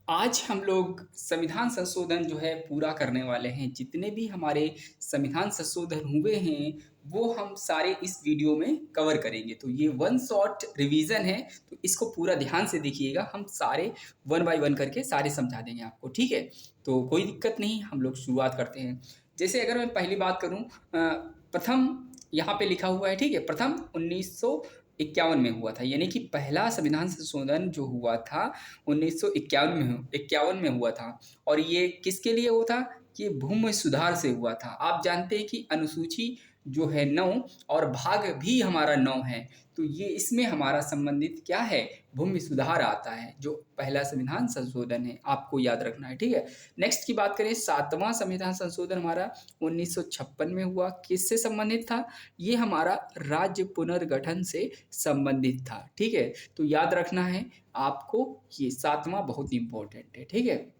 आज हम लोग संविधान संशोधन जो है पूरा करने वाले हैं। जितने भी हमारे संविधान संशोधन हुए हैं, वो हम सारे इस वीडियो में कवर करेंगे। तो ये वन शॉट रिवीजन है, तो इसको पूरा ध्यान से देखिएगा। हम सारे वन बाय वन करके सारे समझा देंगे आपको, ठीक है? तो कोई दिक्कत नहीं, हम लोग शुरुआत करते हैं। जैसे अगर मैं पहली बात करूँ, प्रथम यहाँ पे लिखा हुआ है, ठीक है? प्रथम 1951 में हुआ था, यानी कि पहला संविधान संशोधन जो हुआ था 1951 में हुआ था। और ये किसके लिए हुआ था? ये भूमि सुधार से हुआ था। आप जानते हैं कि अनुसूची जो है 9 और भाग भी हमारा 9 है, तो ये इसमें हमारा संबंधित क्या है? भूमि सुधार आता है, जो पहला संविधान संशोधन है, आपको याद रखना है, ठीक है? नेक्स्ट की बात करें, 7वां संविधान संशोधन हमारा 1956 में हुआ। किससे संबंधित था? ये हमारा राज्य पुनर्गठन से संबंधित था, ठीक है? तो याद रखना है आपको, ये 7वां बहुत इंपॉर्टेंट है, ठीक है?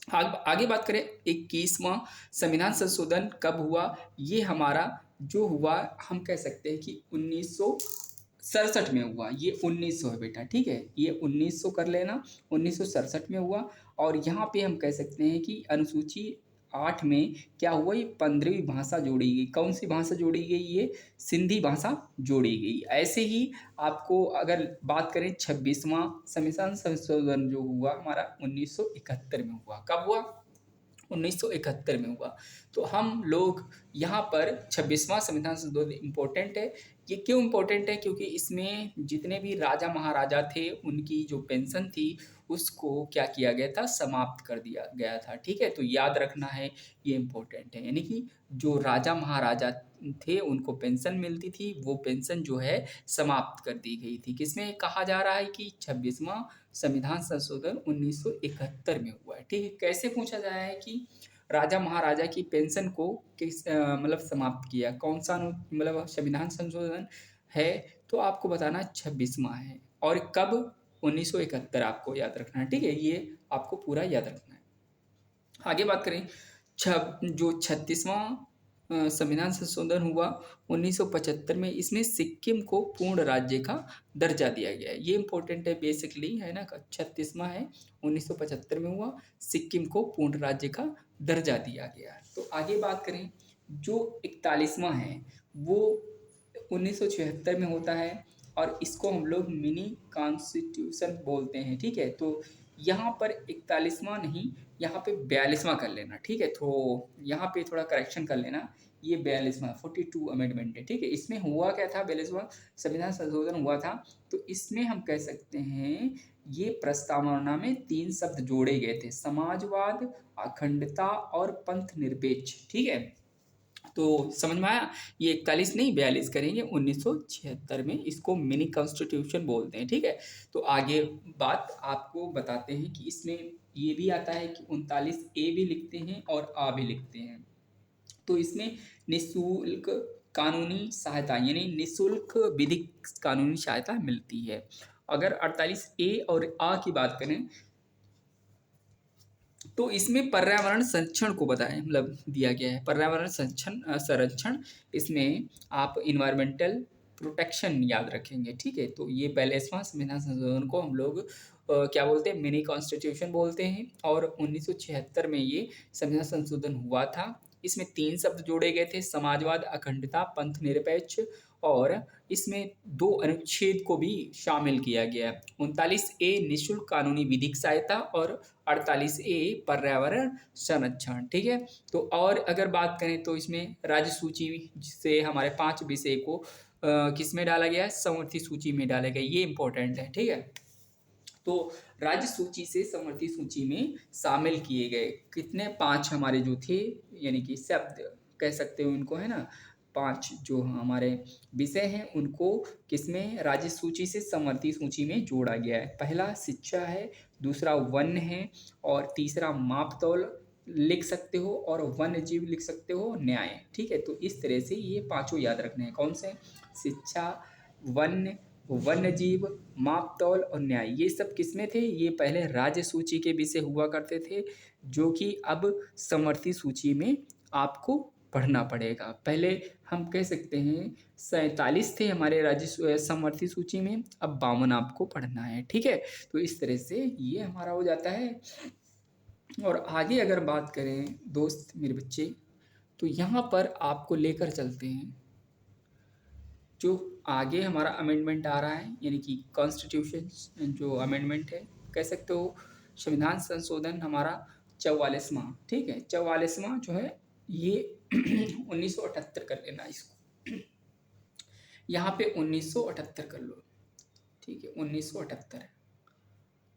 आगे बात करें, 21वां संविधान संशोधन कब हुआ? ये हमारा जो हुआ, हम कह सकते हैं कि 1967 में हुआ। ये 1900 है बेटा, ठीक है? ये 1900 कर लेना, 1967 में हुआ। और यहाँ पे हम कह सकते हैं कि अनुसूची 8 में क्या हुआ? ये 15वीं भाषा जोड़ी गई। कौन सी भाषा जोड़ी गई? ये सिंधी भाषा जोड़ी गई। ऐसे ही आपको अगर बात करें, 26वां संविधान संशोधन जो हुआ हमारा 1971 में हुआ। कब हुआ? 1971 में हुआ। तो हम लोग यहाँ पर 26वां संविधान संशोधन इम्पोर्टेंट है। ये क्यों इम्पोर्टेंट है? क्योंकि इसमें जितने भी राजा महाराजा थे, उनकी जो पेंशन थी, उसको क्या किया गया था? समाप्त कर दिया गया था, ठीक है? तो याद रखना है, ये इम्पोर्टेंट है। यानी कि जो राजा महाराजा थे, उनको पेंशन मिलती थी, वो पेंशन जो है समाप्त कर दी गई थी। किसमें कहा जा रहा है कि 26वां संविधान संशोधन 1971 में हुआ है, ठीक है? कैसे पूछा जाया है कि राजा महाराजा की पेंशन को किस मतलब समाप्त किया? कौन सा मतलब संविधान संशोधन है? तो आपको बताना 26वां है। और कब? 1971, आपको याद रखना है, ठीक है? ये आपको पूरा याद रखना है। आगे बात करें, जो 36वां संविधान संशोधन हुआ 1975 में, इसमें सिक्किम को पूर्ण राज्य का दर्जा दिया गया है। ये इंपॉर्टेंट है बेसिकली, है ना? 36वां है, 1975 में हुआ, सिक्किम को पूर्ण राज्य का दर्जा दिया गया है। तो आगे बात करें, जो 41वां है, वो 1976 में होता है, और इसको हम लोग मिनी कॉन्स्टिट्यूशन बोलते हैं, ठीक है? तो यहाँ पर 41वां नहीं, यहाँ पे 42वां कर लेना, ठीक है? तो यहाँ पे थोड़ा करेक्शन कर लेना, ये 42वां 42 अमेंडमेंट है, ठीक है? इसमें हुआ क्या था? 42वां संविधान संशोधन हुआ था। तो इसमें हम कह सकते हैं, ये प्रस्तावना में 3 शब्द जोड़े गए थे: समाजवाद, अखंडता और पंथ निरपेक्ष, ठीक है? तो समझ में आया? ये 41 नहीं, 42 करेंगे 1976 में। इसको मिनी कॉन्स्टिट्यूशन बोलते हैं, ठीक है? तो आगे बात आपको बताते हैं कि इसमें ये भी आता है कि 39 ए भी लिखते हैं और आ भी लिखते हैं। तो इसमें निःशुल्क कानूनी सहायता, यानी निःशुल्क विधिक कानूनी सहायता मिलती है। अगर 48 ए और आ की बात करें, तो इसमें पर्यावरण संरक्षण को बताएं, मतलब दिया गया है पर्यावरण संरक्षण। इसमें आप इन्वायरमेंटल प्रोटेक्शन याद रखेंगे, ठीक है? तो ये 42वां संविधान संशोधन को हम लोग क्या बोलते हैं? मिनी कॉन्स्टिट्यूशन बोलते हैं। और 1976 में ये संविधान संशोधन हुआ था। इसमें 3 शब्द जोड़े गए थे: समाजवाद, अखंडता, पंथ निरपेक्ष। और इसमें 2 अनुच्छेद को भी शामिल किया गया है: 39 ए निःशुल्क कानूनी विधिक सहायता और 48 ए पर्यावरण संरक्षण, ठीक है? तो और अगर बात करें, तो इसमें राज्य सूची से हमारे 5 विषय को किस में डाला गया है? समवर्ती सूची में डाला गया। ये इंपॉर्टेंट है, ठीक है? तो राज्य सूची से समवर्ती सूची में शामिल किए गए कितने? 5 हमारे जो थे, यानी कि शब्द कह सकते हो इनको, है ना? 5 जो हमारे विषय हैं, उनको किसमें? राज्य सूची से समवर्ती सूची में जोड़ा गया है। पहला शिक्षा है, दूसरा वन है, और तीसरा मापतौल लिख सकते हो, और वन्य जीव लिख सकते हो, न्याय, ठीक है? तो इस तरह से ये पांचों याद रखने हैं। कौन से? शिक्षा, वन्य, वन्य जीव, मापतौल और न्याय। ये सब किसमें थे? ये पहले राज्य सूची के विषय हुआ करते थे, जो कि अब समवर्ती सूची में आपको पढ़ना पड़ेगा। पहले हम कह सकते हैं 47 थे हमारे राज्य समवर्ती सूची में, अब 52 आपको पढ़ना है, ठीक है? तो इस तरह से ये हमारा हो जाता है। और आगे अगर बात करें दोस्त मेरे बच्चे, तो यहाँ पर आपको लेकर चलते हैं जो आगे हमारा अमेंडमेंट आ रहा है, यानी कि कॉन्स्टिट्यूशन जो अमेंडमेंट है, कह सकते हो संविधान संशोधन हमारा 44वां, ठीक है? 44वां जो है ये 1978 कर लेना इसको, यहाँ पे 1978 कर लो, ठीक है? 1978,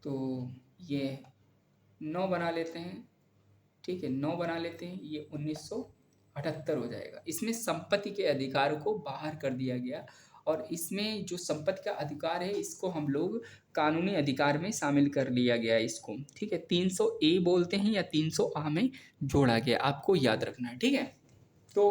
तो ये 9 बना लेते हैं, ठीक है? 9 बना लेते हैं, ये 1978 हो जाएगा। इसमें संपत्ति के अधिकार को बाहर कर दिया गया, और इसमें जो संपत्ति का अधिकार है इसको हम लोग कानूनी अधिकार में शामिल कर लिया गया है इसको, ठीक है? 300 ए बोलते हैं या 300 आ में जोड़ा गया, आपको याद रखना है, ठीक है? तो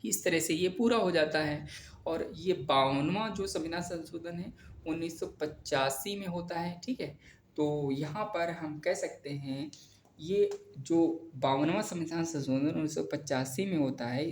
इस तरह से ये पूरा हो जाता है। और ये 52वां जो संविधान संशोधन है 1985 में होता है, ठीक है? तो यहाँ पर हम कह सकते हैं ये जो 52वां संविधान संशोधन 1985 में होता है,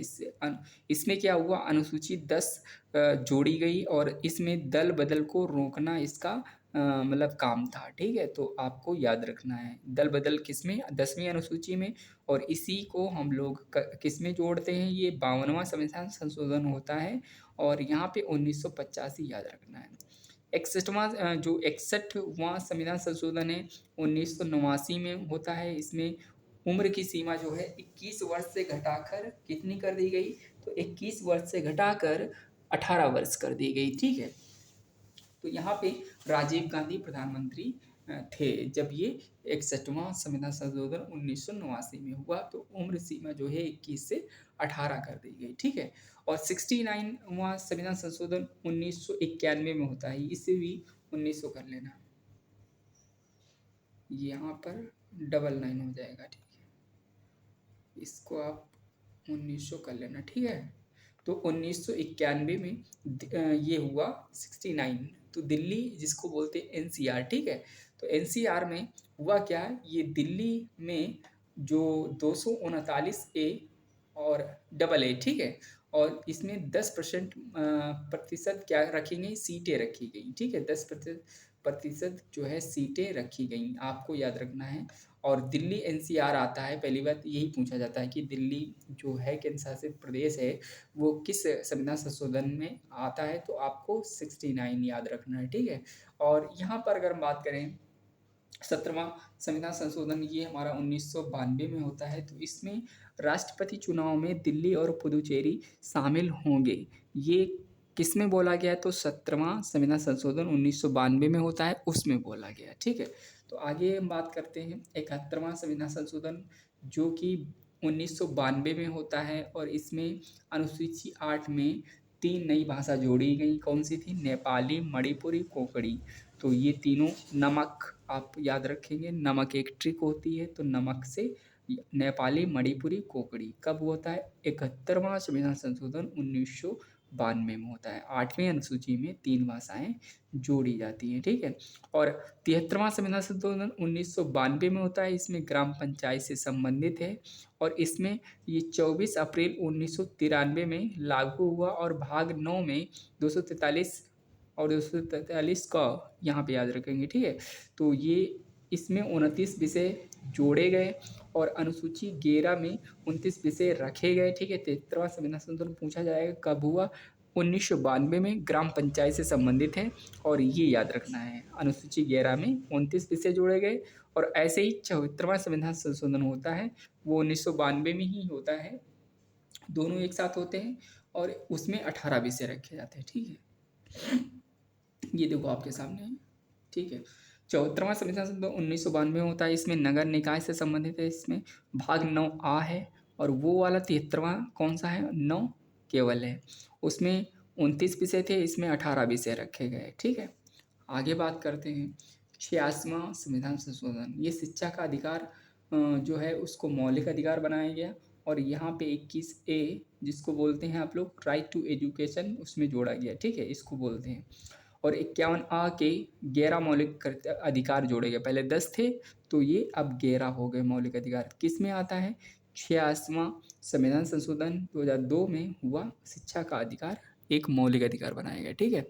इसमें क्या हुआ, अनुसूची 10 जोड़ी गई, और इसमें दल बदल को रोकना इसका मतलब काम था, ठीक है? तो आपको याद रखना है दल बदल किसमें, 10वीं अनुसूची में, और इसी को हम लोग किस में जोड़ते हैं, ये 52वां संविधान संशोधन होता है, और यहाँ पे 1985 याद रखना है। 61वां जो 61वां संविधान संशोधन है 1989 में होता है, इसमें उम्र की सीमा जो है 21 वर्ष से घटाकर कितनी कर दी गई, तो 21 वर्ष से घटाकर 18 वर्ष कर दी गई, ठीक है? तो यहाँ पे राजीव गांधी प्रधानमंत्री थे जब ये 61वां संविधान संशोधन 1989 में हुआ, तो उम्र सीमा जो है 21 से 18 कर दी गई, ठीक है? और 69वां संविधान संशोधन 1991 में होता है, इसे भी 1900 कर लेना, यहाँ पर 99 हो जाएगा, ठीक है? इसको आप 1900 कर लेना, ठीक है? तो 1991 में ये हुआ 69, तो दिल्ली जिसको बोलते हैं एनसीआर, ठीक है? तो एनसीआर में हुआ क्या है, ये दिल्ली में जो 239 ए और डबल ए, ठीक है? और इसमें 10% प्रतिशत क्या रखी गई, सीटें रखी गई, ठीक है? 10% जो है सीटें रखी गई, आपको याद रखना है। और दिल्ली एनसीआर आता है, पहली बात यही पूछा जाता है कि दिल्ली जो है केंद्र शासित प्रदेश है वो किस संविधान संशोधन में आता है, तो आपको 69 याद रखना है, ठीक है? और यहाँ पर अगर हम बात करें 17वां संविधान संशोधन, ये हमारा 1992 में होता है, तो इसमें राष्ट्रपति चुनाव में दिल्ली और पुदुचेरी शामिल होंगे, ये किस में बोला गया है, तो 17वां संविधान संशोधन 1992 में होता है, उसमें बोला गया है, ठीक है? तो आगे हम बात करते हैं 71वां संविधान संशोधन, जो कि 1992 में होता है, और इसमें अनुसूची 8 में 3 नई भाषा जोड़ी गई, कौन सी थी, नेपाली, मणिपुरी, कोंकणी। तो ये तीनों, नमक आप याद रखेंगे, नमक एक ट्रिक होती है, तो नमक से नेपाली, मणिपुरी, कोंकणी कब होता है, 71वां संविधान संशोधन 1992 में होता है, 8वीं अनुसूची में 3 भाषाएं जोड़ी जाती हैं, ठीक है? और 73वां संविधान संशोधन 1992 में होता है, इसमें ग्राम पंचायत से संबंधित है, और इसमें ये 24 अप्रैल 1993 में लागू हुआ, और भाग 9 में 243 और 243 का यहाँ पे याद रखेंगे, ठीक है? तो ये इसमें 29 विषय जोड़े गए, और अनुसूची 11 में 29 विषय रखे गए, ठीक है? 73वां संविधान संशोधन पूछा जाएगा कब हुआ, 1992 में, ग्राम पंचायत से संबंधित है, और ये याद रखना है, अनुसूची 11 में 29 विषय जोड़े गए। और ऐसे ही 74वां संविधान संशोधन होता है, वो 1992 में ही होता है, दोनों एक साथ होते हैं, और उसमें 18 विषय रखे जाते हैं, ठीक है? ये देखो आपके सामने है, ठीक है? 74वां संविधान संशोधन 1992 में होता है, इसमें नगर निकाय से संबंधित है, इसमें भाग 9 आ है, और वो वाला 73वां कौन सा है, 9 केवल है, उसमें 29 विषय थे, इसमें 18 विषय रखे गए, ठीक है? आगे बात करते हैं 86वां संविधान संशोधन, ये शिक्षा का अधिकार जो है उसको मौलिक अधिकार बनाया गया, और यहाँ पे 21 ए जिसको बोलते हैं आप लोग राइट टू एजुकेशन, उसमें जोड़ा गया, ठीक है? इसको बोलते हैं। और 51 आ के 11 मौलिक अधिकार जोड़े गए, पहले 10 थे, तो ये अब 11 हो गए मौलिक अधिकार, किस में आता है, 86वां संविधान संशोधन 2002 में हुआ, शिक्षा का अधिकार एक मौलिक अधिकार बनाया गया। ठीक है,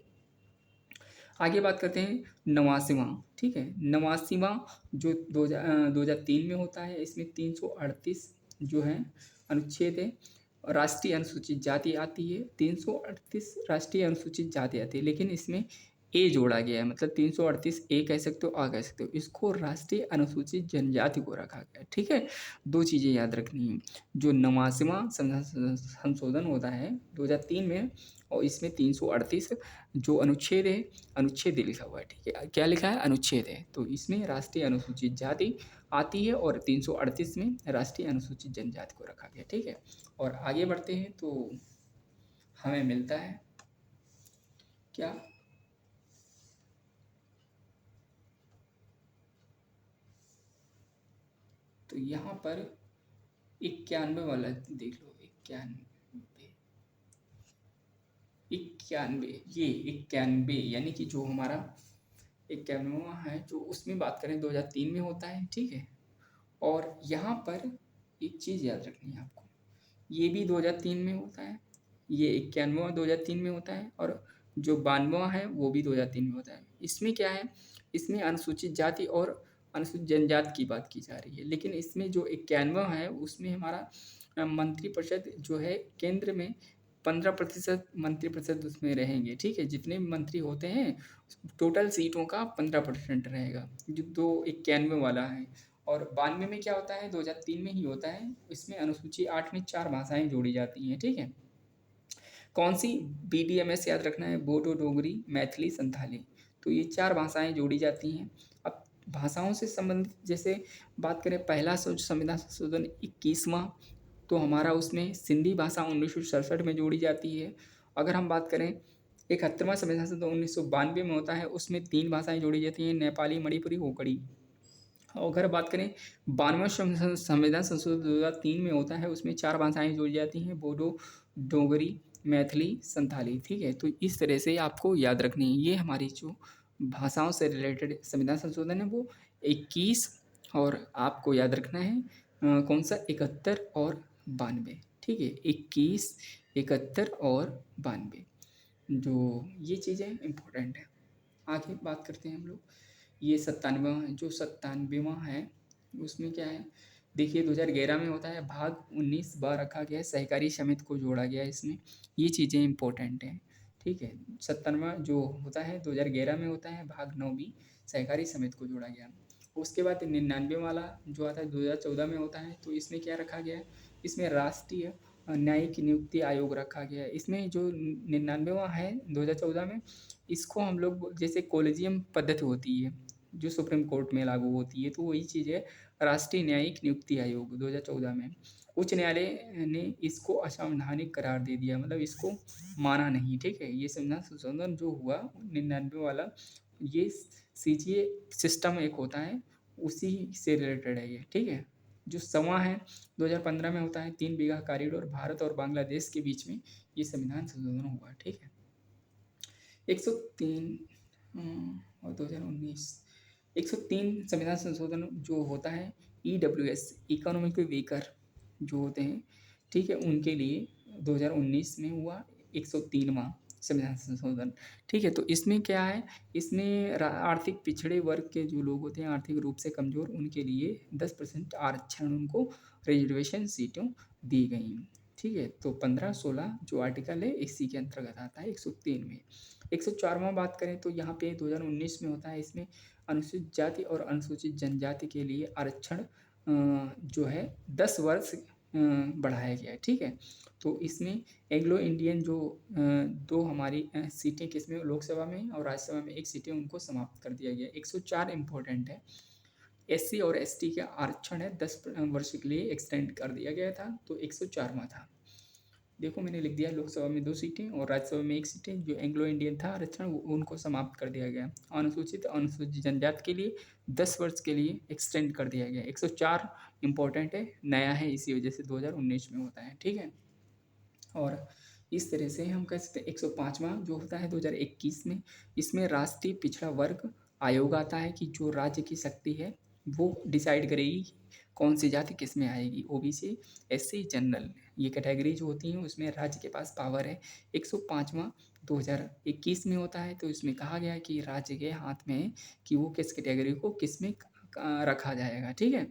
आगे बात करते हैं 89वां। ठीक है, 89वां जो 2003 में होता है, इसमें 338 जो है अनुच्छेद है, राष्ट्रीय अनुसूचित जाति आती है। 338 राष्ट्रीय अनुसूचित जाति आती है, लेकिन इसमें ए जोड़ा गया है, मतलब 338 ए कह सकते हो, आ कह सकते हो, इसको राष्ट्रीय अनुसूचित जनजाति को रखा गया है। ठीक है, दो चीज़ें याद रखनी है। जो 89वां संशोधन होता है 2003 में, और इसमें 338 जो अनुच्छेद है, अनुच्छेद लिखा हुआ है। ठीक है, क्या लिखा है? अनुच्छेद है। तो इसमें राष्ट्रीय अनुसूचित जाति आती है और 338 में राष्ट्रीय अनुसूचित जनजाति को रखा गया। ठीक है, और आगे बढ़ते हैं तो हमें मिलता है क्या, तो यहाँ पर 91 वाला देख लो, 91 ये 91 यानी कि जो हमारा 91वां है, जो उसमें बात करें 2003 में होता है। ठीक है, और यहाँ पर एक चीज़ याद रखनी है आपको, ये भी 2003 में होता है, ये 91वां 2003 में होता है, और जो 92वां है वो भी 2003 में होता है। इसमें क्या है, इसमें अनुसूचित जाति और अनुसूचित जनजाति की बात की जा रही है, लेकिन इसमें जो 91वां है उसमें हमारा मंत्रिपरिषद जो है केंद्र में 15% मंत्रिपरिषद उसमें रहेंगे। ठीक है, जितने भी मंत्री होते हैं टोटल सीटों का 15% रहेगा, जो 91 वाला है। और 92 में क्या होता है, 2003 में ही होता है, इसमें अनुसूची 8 में 4 भाषाएं जोड़ी जाती हैं। ठीक है, कौन सी? BDMS याद रखना है, बोडो, डोगरी, मैथिली, संथाली। तो ये 4 भाषाएं जोड़ी जाती हैं। अब भाषाओं से संबंधित जैसे बात करें, पहला संविधान संशोधन 21वां, तो हमारा उसमें सिंधी भाषा 1967 में जोड़ी जाती है। अगर हम बात करें 71वां संविधान संशोधन 1992 में होता है, उसमें 3 भाषाएं जोड़ी जाती हैं, नेपाली, मणिपुरी, कोंकणी। और अगर बात करें 92वां संविधान संशोधन 2003 में होता है, उसमें 4 भाषाएं जोड़ी जाती हैं, बोडो, डोगरी, मैथिली, संथाली। ठीक है, तो इस तरह से आपको याद रखनी है। ये हमारी जो भाषाओं से रिलेटेड संविधान संशोधन है वो 21, और आपको याद रखना है कौन सा, 71 और 92। ठीक है, 21, 71 और 92, जो ये चीज़ें इम्पोर्टेंट है। आगे बात करते हैं हम लोग, ये 97वां, जो 97वां है उसमें क्या है, देखिए 2011 में होता है, भाग 19 बार रखा गया है, सहकारी समिति को जोड़ा गया है इसमें। ये चीज़ें इंपॉर्टेंट हैं। ठीक है, 97वां जो होता है 2011 में होता है, भाग 9 सहकारी समिति को जोड़ा गया। उसके बाद 99 वाला जो आता है 2014 में होता है, तो इसमें क्या रखा गया है, इसमें राष्ट्रीय न्यायिक नियुक्ति आयोग रखा गया है। इसमें जो 99वां है 2014 में, इसको हम लोग जैसे कॉलेजियम पद्धति होती है जो सुप्रीम कोर्ट में लागू होती है, तो वही चीज़ है राष्ट्रीय न्यायिक नियुक्ति आयोग 2014 में। उच्च न्यायालय ने इसको असंवैधानिक करार दे दिया, मतलब इसको माना नहीं। ठीक है, ये संविधान संशोधन जो हुआ 99 वाला, ये CGA सिस्टम एक होता है, उसी से रिलेटेड है ये। ठीक है, जो 100वां है 2015 में होता है, 3 बीघा कॉरिडोर भारत और बांग्लादेश के बीच में ये संविधान संशोधन हुआ। ठीक है, 103 और 2019, 103 संविधान संशोधन जो होता है EWS, इकोनॉमिक वीकर जो होते हैं, ठीक है, उनके लिए 2019 में हुआ 103वां संविधान संशोधन। ठीक है, तो इसमें क्या है, इसमें आर्थिक पिछड़े वर्ग के जो लोग होते हैं, आर्थिक रूप से कमज़ोर, उनके लिए 10% आरक्षण, उनको रिजर्वेशन सीटों दी गई। ठीक है, तो 15-16 जो आर्टिकल है इसी के अंतर्गत आता है 103 में। 104वां बात करें तो यहाँ पे 2019 में होता है, इसमें अनुसूचित जाति और अनुसूचित जनजाति के लिए आरक्षण जो है 10 वर्ष बढ़ाया गया है। ठीक है, तो इसमें एंग्लो इंडियन जो 2 हमारी सीटें किसमें, लोकसभा में और राज्यसभा में 1 सीटें, उनको समाप्त कर दिया गया। 104 इम्पोर्टेंट है, SC और ST का आरक्षण है 10 वर्ष के लिए एक्सटेंड कर दिया गया था, तो 104वां था। देखो मैंने लिख दिया, लोकसभा में 2 सीटें और राज्यसभा में 1 सीटें, जो एंग्लो इंडियन था आरक्षण उनको समाप्त कर दिया गया। अनुसूचित जनजाति के लिए 10 वर्ष के लिए एक्सटेंड कर दिया गया। 104 इम्पोर्टेंट है, नया है, इसी वजह से 2019 में होता है। ठीक है, और इस तरह से हम कह सकते हैं 105वां जो होता है 2021 में, इसमें राष्ट्रीय पिछड़ा वर्ग आयोग आता है कि जो राज्य की शक्ति है वो डिसाइड करेगी कौन सी जाति किस में आएगी। ओबीसी, एससी, जनरल, ये कैटेगरी जो होती हैं उसमें राज्य के पास पावर है। 105वां 2021 में होता है, तो इसमें कहा गया है कि राज्य के हाथ में है कि वो किस कैटेगरी को किस में रखा जाएगा। ठीक है।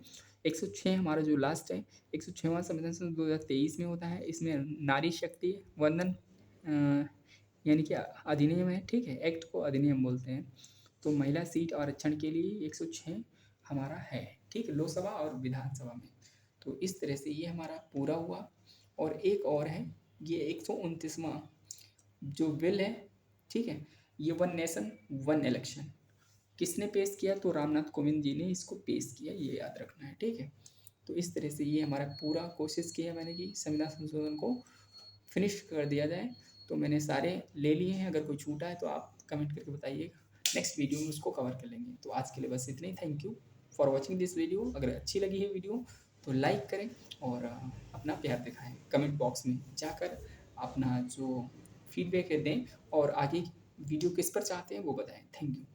106 हमारा जो लास्ट है, 106वां संविधान संशोधन 2023 में होता है। इसमें नारी शक्ति वंदन यानी कि अधिनियम है। ठीक है, एक्ट को अधिनियम बोलते हैं। तो महिला सीट आरक्षण के लिए 106 हमारा है। ठीक है, लोकसभा और विधानसभा में। तो इस तरह से ये हमारा पूरा हुआ। और एक और है, ये 129वां जो बिल है, ठीक है, ये वन नेशन वन इलेक्शन किसने पेश किया, तो रामनाथ कोविंद जी ने इसको पेश किया, ये याद रखना है। ठीक है, तो इस तरह से ये हमारा पूरा कोशिश किया मैंने कि संविधान संशोधन को फिनिश कर दिया जाए। तो मैंने सारे ले लिए हैं, अगर कोई छूटा है तो आप कमेंट करके बताइएगा, नेक्स्ट वीडियो में उसको कवर कर लेंगे। तो आज के लिए बस इतना ही। Thank you for watching this video. अगर अच्छी लगी है वीडियो तो लाइक करें और अपना प्यार दिखाएं। कमेंट बॉक्स में जाकर अपना जो फीडबैक है दें और आगे वीडियो किस पर चाहते हैं वो बताएं। Thank you.